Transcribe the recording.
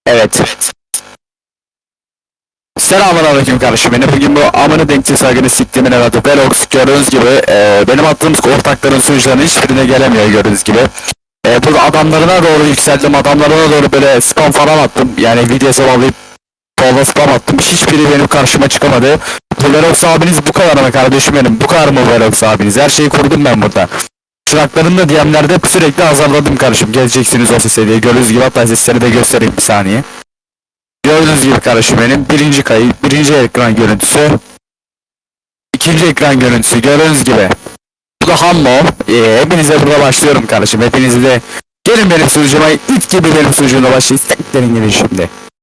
Evet. Selamünaleyküm kardeşim. Bugün bu amına denkçe saygını siktiğimin evladı Velox gördüğünüz gibi benim attığım ortakların sunucularının hiçbirine gelemiyor gördüğünüz gibi. Burada adamlarına doğru yükseldim, adamlarına doğru böyle spam falan attım. Yani video sabahlayıp solda spam attım. Hiçbiri benim karşıma çıkamadı. Bu Velox abiniz bu kadar mı kardeşim benim? Bu kadar mı Velox abiniz? Her şeyi kurdum ben burada. Çıraklarını da DM'lerde sürekli azarladım kardeşim. Geleceksiniz ofise diye. Gördüğünüz gibi hatta sizlere de göstereyim bir saniye. Gördüğünüz gibi kardeşim benim birinci kayıt, birinci ekran görüntüsü, ikinci ekran görüntüsü gördüğünüz gibi. Bu da Hammo. Hepinize burada başlıyorum kardeşim. Hepinizi de gelin benim sunucuma, it gibi benim sunucuma başlayın. İsteklerin gelin şimdi.